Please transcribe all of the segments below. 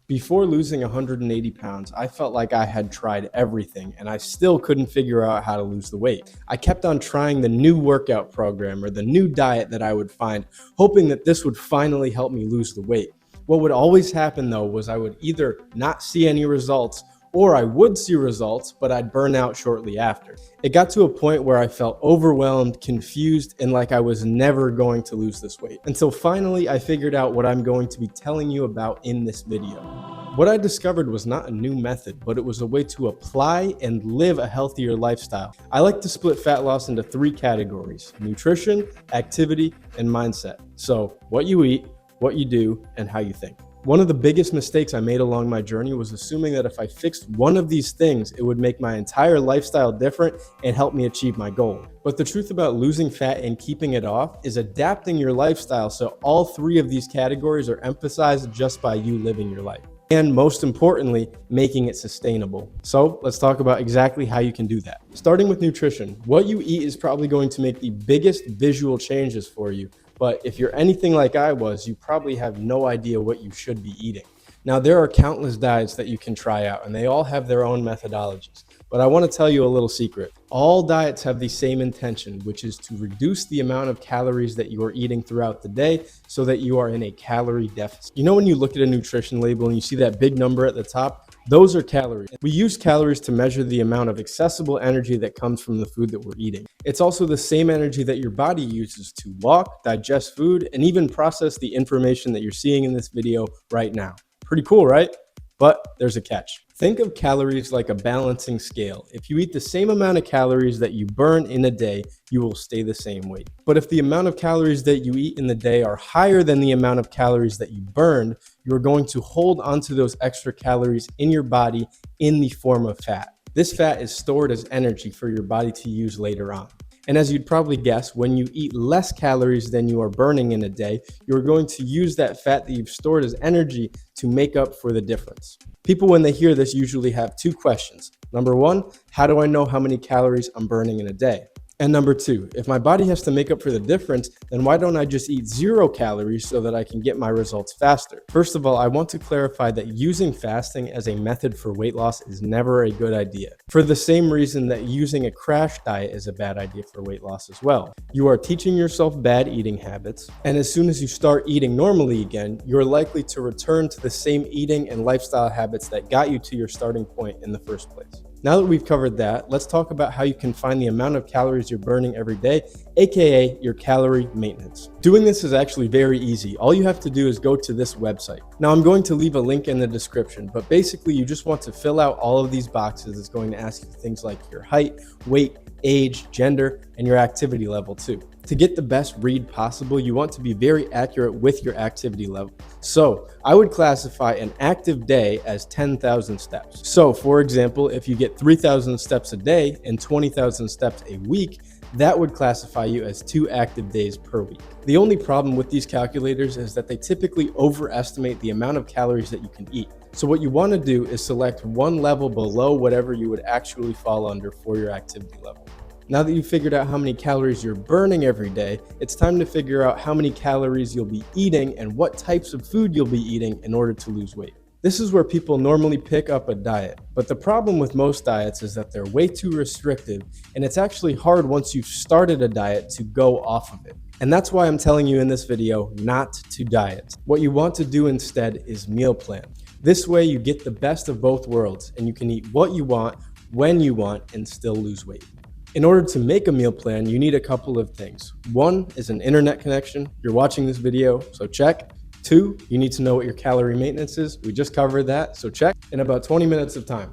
Before losing 180 pounds, I felt like I had tried everything and I still couldn't figure out how to lose the weight. I kept on trying the new workout program or the new diet that I would find, hoping that this would finally help me lose the weight. What would always happen though was I would either not see any results or I would see results, but I'd burn out shortly after. It got to a point where I felt overwhelmed, confused, and like I was never going to lose this weight. Until finally I figured out what I'm going to be telling you about in this video. What I discovered was not a new method, but it was a way to apply and live a healthier lifestyle. I like to split fat loss into 3 categories: nutrition, activity, and mindset. So what you eat, what you do, and how you think. One of the biggest mistakes I made along my journey was assuming that if I fixed one of these things, it would make my entire lifestyle different and help me achieve my goal. But the truth about losing fat and keeping it off is adapting your lifestyle so all 3 of these categories are emphasized just by you living your life. And most importantly, making it sustainable. So let's talk about exactly how you can do that. Starting with nutrition, what you eat is probably going to make the biggest visual changes for you. But if you're anything like I was, you probably have no idea what you should be eating. Now, there are countless diets that you can try out, and they all have their own methodologies. But I want to tell you a little secret. All diets have the same intention, which is to reduce the amount of calories that you are eating throughout the day so that you are in a calorie deficit. You know, when you look at a nutrition label and you see that big number at the top, those are calories. We use calories to measure the amount of accessible energy that comes from the food that we're eating. It's also the same energy that your body uses to walk, digest food, and even process the information that you're seeing in this video right now. Pretty cool, right? But there's a catch. Think of calories like a balancing scale. If you eat the same amount of calories that you burn in a day, you will stay the same weight. But if the amount of calories that you eat in the day are higher than the amount of calories that you burned, you're going to hold onto those extra calories in your body in the form of fat. This fat is stored as energy for your body to use later on. And as you'd probably guess, when you eat less calories than you are burning in a day, you're going to use that fat that you've stored as energy to make up for the difference. People, when they hear this, usually have 2 questions. Number 1, how do I know how many calories I'm burning in a day? And number 2, if my body has to make up for the difference, then why don't I just eat 0 calories so that I can get my results faster? First of all, I want to clarify that using fasting as a method for weight loss is never a good idea, for the same reason that using a crash diet is a bad idea for weight loss as well. You are teaching yourself bad eating habits, and as soon as you start eating normally again, you're likely to return to the same eating and lifestyle habits that got you to your starting point in the first place. Now that we've covered that, let's talk about how you can find the amount of calories you're burning every day, aka your calorie maintenance. Doing this is actually very easy. All you have to do is go to this website. Now I'm going to leave a link in the description, but basically you just want to fill out all of these boxes. It's going to ask you things like your height, weight, age, gender, and your activity level too. To get the best read possible, you want to be very accurate with your activity level. So I would classify an active day as 10,000 steps. So for example, if you get 3,000 steps a day and 20,000 steps a week, that would classify you as 2 active days per week. The only problem with these calculators is that they typically overestimate the amount of calories that you can eat. So what you want to do is select one level below whatever you would actually fall under for your activity level. Now that you've figured out how many calories you're burning every day, it's time to figure out how many calories you'll be eating and what types of food you'll be eating in order to lose weight. This is where people normally pick up a diet, but the problem with most diets is that they're way too restrictive, and it's actually hard once you've started a diet to go off of it. And that's why I'm telling you in this video not to diet. What you want to do instead is meal plan. This way you get the best of both worlds, and you can eat what you want, when you want, and still lose weight. In order to make a meal plan, you need a couple of things. 1 is an internet connection. You're watching this video, so check. 2, you need to know what your calorie maintenance is. We just covered that, so check. In about 20 minutes of time.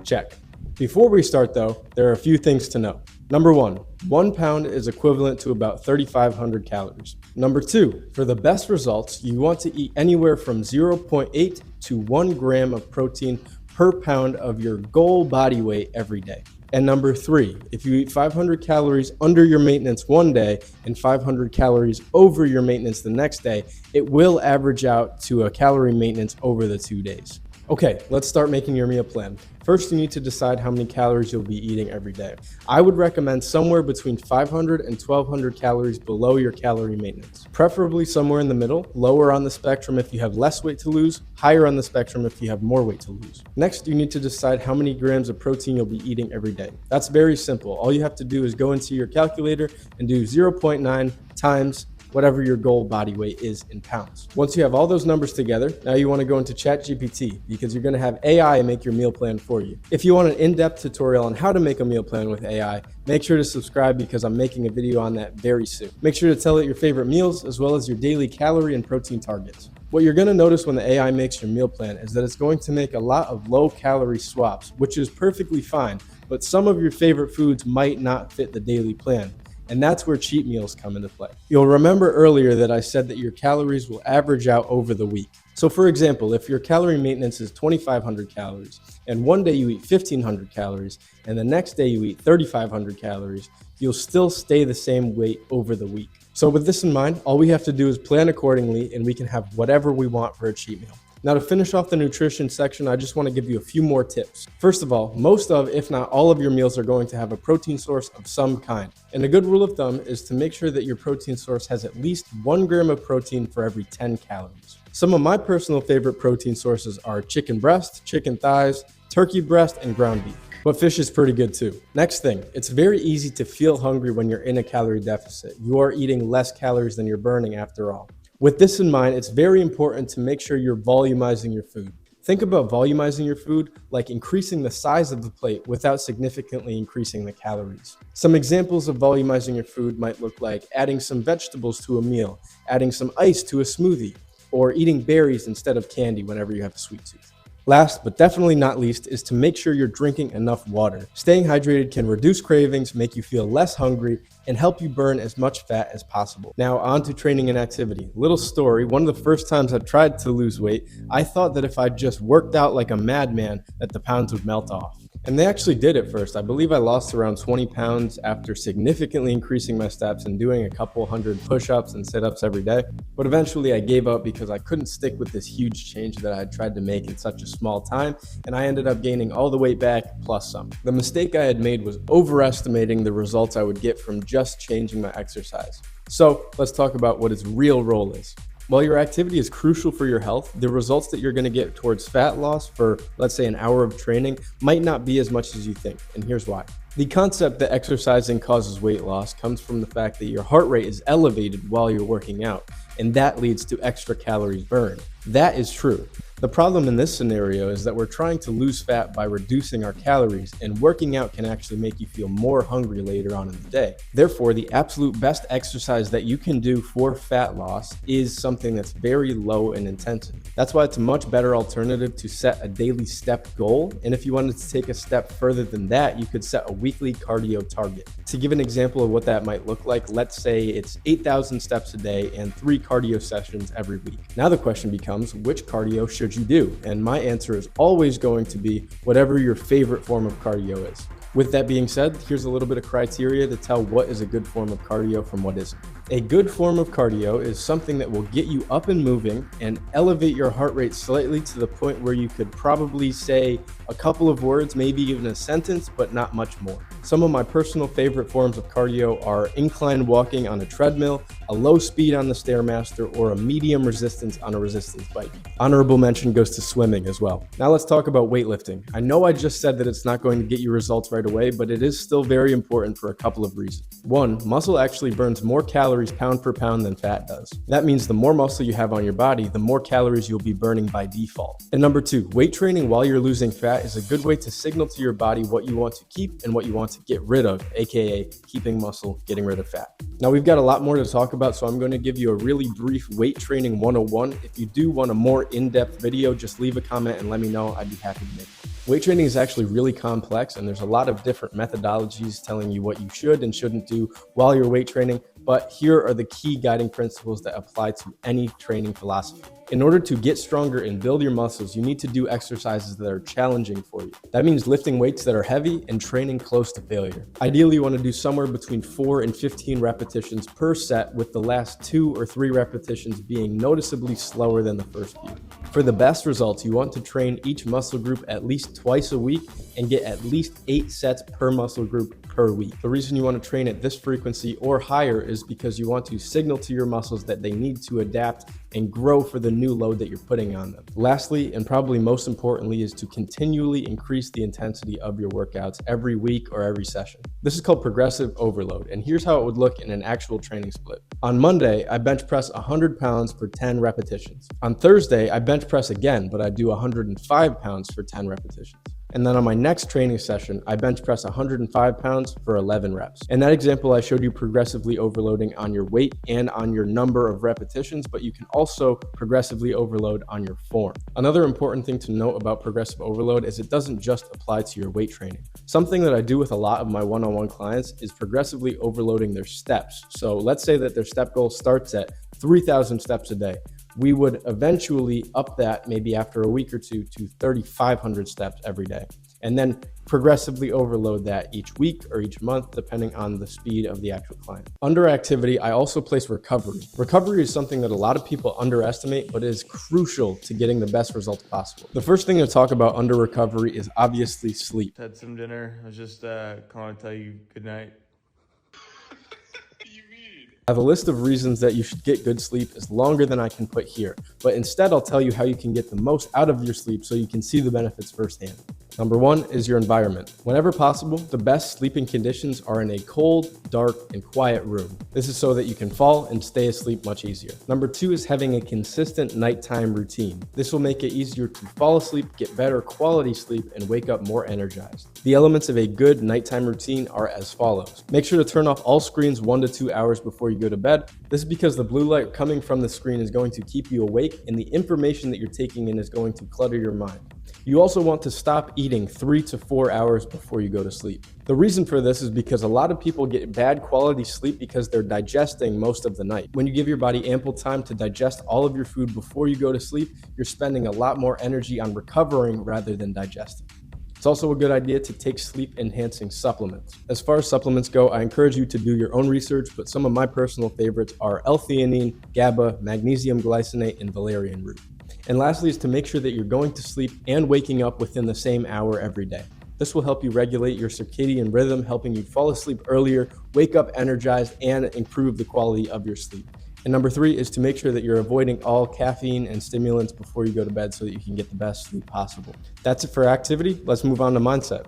Check. Before we start though, there are a few things to know. Number 1 pound is equivalent to about 3,500 calories. Number 2, for the best results, you want to eat anywhere from 0.8 to 1 gram of protein per pound of your goal body weight every day. And number 3, if you eat 500 calories under your maintenance one day and 500 calories over your maintenance the next day, it will average out to a calorie maintenance over the 2 days. Okay, let's start making your meal plan. First, you need to decide how many calories you'll be eating every day. I would recommend somewhere between 500 and 1200 calories below your calorie maintenance. Preferably somewhere in the middle, lower on the spectrum if you have less weight to lose, higher on the spectrum if you have more weight to lose. Next, you need to decide how many grams of protein you'll be eating every day. That's very simple. All you have to do is go into your calculator and do 0.9 times whatever your goal body weight is in pounds. Once you have all those numbers together, now you want to go into ChatGPT because you're going to have AI make your meal plan for you. If you want an in-depth tutorial on how to make a meal plan with AI, make sure to subscribe because I'm making a video on that very soon. Make sure to tell it your favorite meals as well as your daily calorie and protein targets. What you're going to notice when the AI makes your meal plan is that it's going to make a lot of low-calorie swaps, which is perfectly fine, but some of your favorite foods might not fit the daily plan. And that's where cheat meals come into play. You'll remember earlier that I said that your calories will average out over the week. So for example, if your calorie maintenance is 2,500 calories, and one day you eat 1,500 calories, and the next day you eat 3,500 calories, you'll still stay the same weight over the week. So with this in mind, all we have to do is plan accordingly, and we can have whatever we want for a cheat meal. Now to finish off the nutrition section, I just want to give you a few more tips. First of all, most of, if not all of your meals are going to have a protein source of some kind. And a good rule of thumb is to make sure that your protein source has at least 1 gram of protein for every 10 calories. Some of my personal favorite protein sources are chicken breast, chicken thighs, turkey breast, and ground beef. But fish is pretty good too. Next thing, it's very easy to feel hungry when you're in a calorie deficit. You are eating less calories than you're burning after all. With this in mind, it's very important to make sure you're volumizing your food. Think about volumizing your food like increasing the size of the plate without significantly increasing the calories. Some examples of volumizing your food might look like adding some vegetables to a meal, adding some ice to a smoothie, or eating berries instead of candy whenever you have a sweet tooth. Last, but definitely not least, is to make sure you're drinking enough water. Staying hydrated can reduce cravings, make you feel less hungry, and help you burn as much fat as possible. Now on to training and activity. Little story, one of the first times I tried to lose weight, I thought that if I just worked out like a madman, that the pounds would melt off. And they actually did at first. I believe I lost around 20 pounds after significantly increasing my steps and doing a couple hundred push-ups and sit-ups every day. But eventually I gave up because I couldn't stick with this huge change that I had tried to make in such a small time, and I ended up gaining all the weight back plus some. The mistake I had made was overestimating the results I would get from just changing my exercise. So let's talk about what its real role is. While your activity is crucial for your health, the results that you're going to get towards fat loss for, let's say, an hour of training might not be as much as you think, and here's why. The concept that exercising causes weight loss comes from the fact that your heart rate is elevated while you're working out, and that leads to extra calories burned. That is true. The problem in this scenario is that we're trying to lose fat by reducing our calories, and working out can actually make you feel more hungry later on in the day. Therefore, the absolute best exercise that you can do for fat loss is something that's very low in intensity. That's why it's a much better alternative to set a daily step goal, and if you wanted to take a step further than that, you could set a weekly cardio target. To give an example of what that might look like, let's say it's 8,000 steps a day and 3 cardio sessions every week. Now the question becomes, which cardio should you do? And my answer is always going to be whatever your favorite form of cardio is. With that being said, here's a little bit of criteria to tell what is a good form of cardio from what isn't. A good form of cardio is something that will get you up and moving and elevate your heart rate slightly to the point where you could probably say a couple of words, maybe even a sentence, but not much more. Some of my personal favorite forms of cardio are incline walking on a treadmill, a low speed on the Stairmaster, or a medium resistance on a resistance bike. Honorable mention goes to swimming as well. Now let's talk about weightlifting. I know I just said that it's not going to get you results right away, but it is still very important for a couple of reasons. One, muscle actually burns more calories pound for pound than fat does. That means the more muscle you have on your body, the more calories you'll be burning by default. And number two, weight training while you're losing fat is a good way to signal to your body what you want to keep and what you want to get rid of, aka keeping muscle, getting rid of fat. Now we've got a lot more to talk about, so I'm going to give you a really brief weight training 101. If you do want a more in-depth video, just leave a comment and let me know. I'd be happy to make it. Weight training is actually really complex, and there's a lot of different methodologies telling you what you should and shouldn't do while you're weight training, but here are the key guiding principles that apply to any training philosophy. In order to get stronger and build your muscles, you need to do exercises that are challenging for you. That means lifting weights that are heavy and training close to failure. Ideally, you want to do somewhere between 4 and 15 repetitions per set, with the last 2 or 3 repetitions being noticeably slower than the first few. For the best results, you want to train each muscle group at least twice a week and get at least 8 sets per muscle group per week. The reason you want to train at this frequency or higher is because you want to signal to your muscles that they need to adapt and grow for the new load that you're putting on them. Lastly, and probably most importantly, is to continually increase the intensity of your workouts every week or every session. This is called progressive overload, and here's how it would look in an actual training split. On Monday, I bench press 100 pounds for 10 repetitions. On Thursday, I bench press again, but I do 105 pounds for 10 repetitions. And then on my next training session, I bench press 105 pounds for 11 reps. In that example, I showed you progressively overloading on your weight and on your number of repetitions, but you can also progressively overload on your form. Another important thing to note about progressive overload is it doesn't just apply to your weight training. Something that I do with a lot of my one-on-one clients is progressively overloading their steps. So let's say that their step goal starts at 3,000 steps a day. We would eventually up that maybe after a week or two to 3,500 steps every day, and then progressively overload that each week or each month, depending on the speed of the actual client. Under activity, I also place recovery. Recovery is something that a lot of people underestimate, but is crucial to getting the best results possible. The first thing to talk about under recovery is obviously sleep. Had some dinner. I was just calling to tell you good night. I have a list of reasons that you should get good sleep is longer than I can put here, but instead I'll tell you how you can get the most out of your sleep so you can see the benefits firsthand. Number one is your environment. Whenever possible, the best sleeping conditions are in a cold, dark, and quiet room. This is so that you can fall and stay asleep much easier. Number two is having a consistent nighttime routine. This will make it easier to fall asleep, get better quality sleep, and wake up more energized. The elements of a good nighttime routine are as follows. Make sure to turn off all screens 1 to 2 hours before you go to bed. This is because the blue light coming from the screen is going to keep you awake, and the information that you're taking in is going to clutter your mind. You also want to stop eating 3 to 4 hours before you go to sleep. The reason for this is because a lot of people get bad quality sleep because they're digesting most of the night. When you give your body ample time to digest all of your food before you go to sleep, you're spending a lot more energy on recovering rather than digesting. It's also a good idea to take sleep-enhancing supplements. As far as supplements go, I encourage you to do your own research, but some of my personal favorites are L-theanine, GABA, magnesium glycinate, and valerian root. And lastly is to make sure that you're going to sleep and waking up within the same hour every day. This will help you regulate your circadian rhythm, helping you fall asleep earlier, wake up energized, and improve the quality of your sleep. And number three is to make sure that you're avoiding all caffeine and stimulants before you go to bed so that you can get the best sleep possible. That's it for activity. Let's move on to mindset.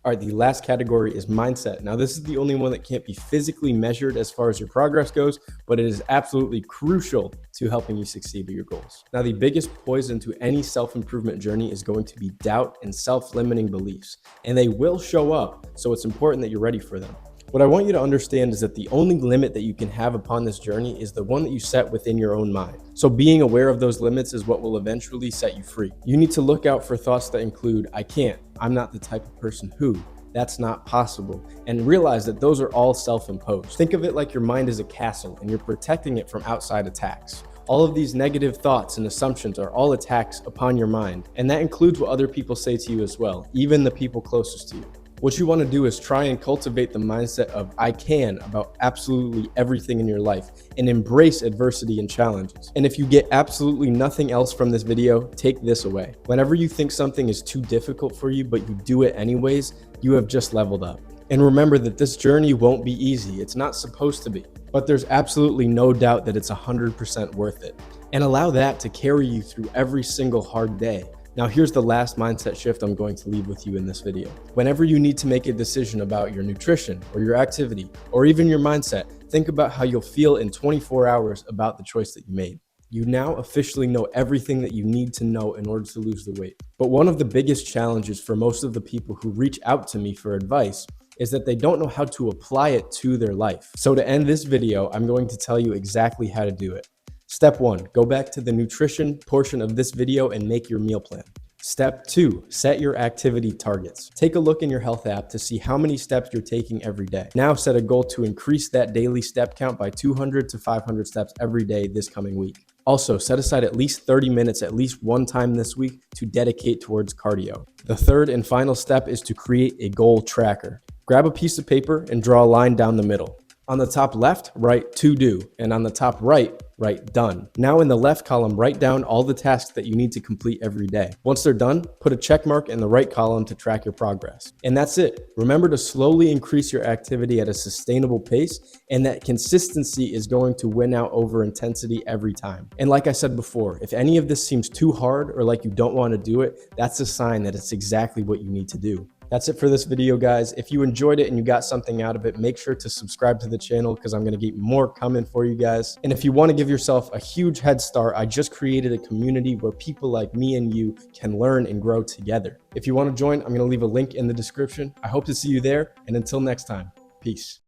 All right, the last category is mindset. Now, this is the only one that can't be physically measured as far as your progress goes, but it is absolutely crucial to helping you succeed with your goals. Now, the biggest poison to any self-improvement journey is going to be doubt and self-limiting beliefs, and they will show up, so it's important that you're ready for them. What I want you to understand is that the only limit that you can have upon this journey is the one that you set within your own mind. So being aware of those limits is what will eventually set you free. You need to look out for thoughts that include, I can't, I'm not the type of person who, that's not possible, and realize that those are all self-imposed. Think of it like your mind is a castle and you're protecting it from outside attacks. All of these negative thoughts and assumptions are all attacks upon your mind, and that includes what other people say to you as well, even the people closest to you. What you want to do is try and cultivate the mindset of I can about absolutely everything in your life and embrace adversity and challenges. And if you get absolutely nothing else from this video, take this away. Whenever you think something is too difficult for you, but you do it anyways, you have just leveled up. And remember that this journey won't be easy. It's not supposed to be, but there's absolutely no doubt that it's 100% worth it. And allow that to carry you through every single hard day. Now here's the last mindset shift I'm going to leave with you in this video. Whenever you need to make a decision about your nutrition or your activity or even your mindset, think about how you'll feel in 24 hours about the choice that you made. You now officially know everything that you need to know in order to lose the weight. But one of the biggest challenges for most of the people who reach out to me for advice is that they don't know how to apply it to their life. So to end this video, I'm going to tell you exactly how to do it. Step 1, go back to the nutrition portion of this video and make your meal plan. Step 2, set your activity targets. Take a look in your health app to see how many steps you're taking every day. Now set a goal to increase that daily step count by 200 to 500 steps every day this coming week. Also, set aside at least 30 minutes at least one time this week to dedicate towards cardio. The third and final step is to create a goal tracker. Grab a piece of paper and draw a line down the middle. On the top left, write to do, and on the top right, write done. Now in the left column, write down all the tasks that you need to complete every day. Once they're done, put a check mark in the right column to track your progress. And that's it. Remember to slowly increase your activity at a sustainable pace, and that consistency is going to win out over intensity every time. And like I said before, if any of this seems too hard or like you don't want to do it, that's a sign that it's exactly what you need to do. That's it for this video, guys. If you enjoyed it and you got something out of it, make sure to subscribe to the channel because I'm going to keep more coming for you guys. And if you want to give yourself a huge head start, I just created a community where people like me and you can learn and grow together. If you want to join, I'm going to leave a link in the description. I hope to see you there. And until next time, peace.